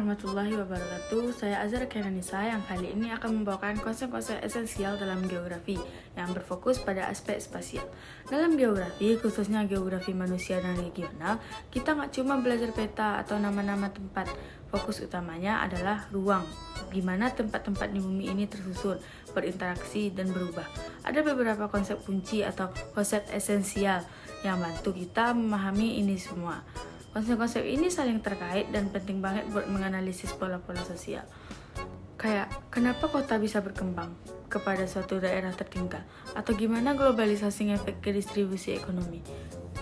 warahmatullahi wabarakatuh. Saya Azhar Kenanisa yang kali ini akan membawakan konsep-konsep esensial dalam geografi yang berfokus pada aspek spasial. Dalam geografi, khususnya geografi manusia dan regional, kita nggak cuma belajar peta atau nama-nama tempat. Fokus utamanya adalah ruang, gimana tempat-tempat di bumi ini tersusun, berinteraksi, dan berubah. Ada beberapa konsep kunci atau konsep esensial yang bantu kita memahami ini semua. Konsep-konsep ini saling terkait dan penting banget buat menganalisis pola-pola sosial. Kayak, kenapa kota bisa berkembang kepada suatu daerah tertinggal? Atau gimana globalisasi ngefek ke distribusi ekonomi?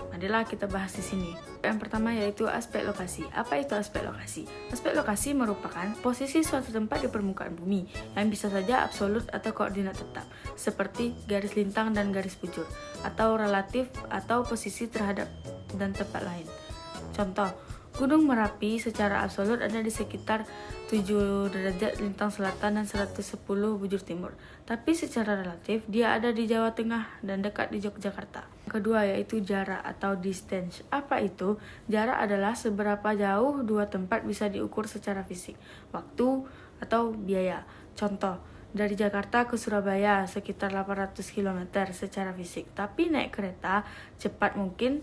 Marilah kita bahas di sini. Yang pertama yaitu aspek lokasi. Apa itu aspek lokasi? Aspek lokasi merupakan posisi suatu tempat di permukaan bumi yang bisa saja absolut atau koordinat tetap, seperti garis lintang dan garis bujur, atau relatif atau posisi terhadap dan tempat lain. Contoh, Gunung Merapi secara absolut ada di sekitar 7 derajat lintang selatan dan 110 bujur timur. Tapi secara relatif, dia ada di Jawa Tengah dan dekat di Yogyakarta. Kedua yaitu jarak atau distance. Apa itu? Jarak adalah seberapa jauh dua tempat bisa diukur secara fisik, waktu, atau biaya. Contoh, dari Jakarta ke Surabaya sekitar 800 km secara fisik. Tapi naik kereta cepat mungkin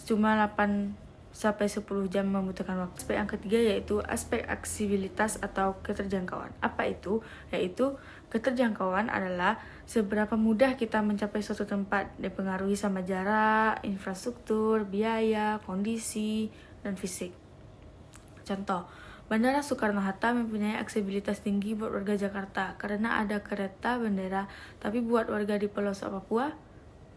cuma 8-10 jam membutuhkan waktu. Aspek yang ketiga yaitu aspek aksesibilitas atau keterjangkauan. Apa itu? Yaitu keterjangkauan adalah seberapa mudah kita mencapai suatu tempat, dipengaruhi sama jarak, infrastruktur, biaya, kondisi, dan fisik. Contoh, Bandara Soekarno-Hatta mempunyai aksesibilitas tinggi buat warga Jakarta karena ada kereta bandara, tapi buat warga di pelosok Papua,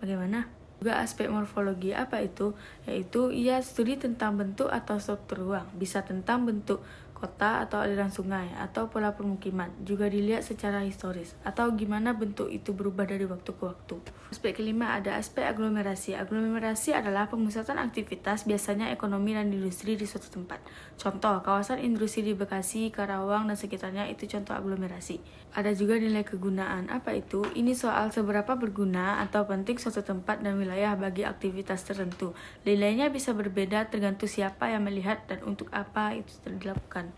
bagaimana? Juga aspek morfologi. Apa itu? Yaitu ia studi tentang bentuk atau struktur ruang, bisa tentang bentuk kota atau aliran sungai atau pola permukiman, juga dilihat secara historis atau gimana bentuk itu berubah dari waktu ke waktu. Aspek kelima ada aspek aglomerasi. Aglomerasi adalah pemusatan aktivitas, biasanya ekonomi dan industri di suatu tempat. Contoh, kawasan industri di Bekasi, Karawang, dan sekitarnya itu contoh aglomerasi. Ada juga nilai kegunaan. Apa itu? Ini soal seberapa berguna atau penting suatu tempat dan wilayah bagi aktivitas tertentu. Nilainya bisa berbeda tergantung siapa yang melihat dan untuk apa itu dilakukan.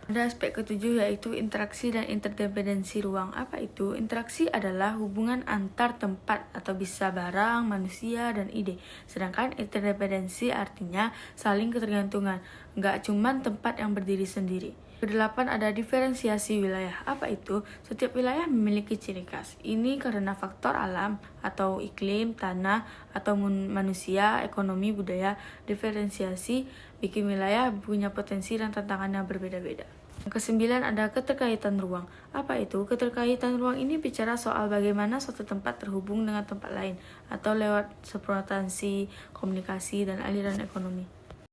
Ada aspek ketujuh yaitu interaksi dan interdependensi ruang. Apa itu? Interaksi adalah hubungan antar tempat atau bisa barang, manusia, dan ide. Sedangkan interdependensi artinya saling ketergantungan, nggak cuma tempat yang berdiri sendiri. Kedelapan ada diferensiasi wilayah. Apa itu? Setiap wilayah memiliki ciri khas. Ini karena faktor alam atau iklim, tanah, atau manusia, ekonomi, budaya. Diferensiasi bikin wilayah punya potensi dan tantangan yang berbeda-beda. Yang kesembilan ada keterkaitan ruang. Apa itu? Keterkaitan ruang ini bicara soal bagaimana suatu tempat terhubung dengan tempat lain atau lewat substansi, komunikasi, dan aliran ekonomi.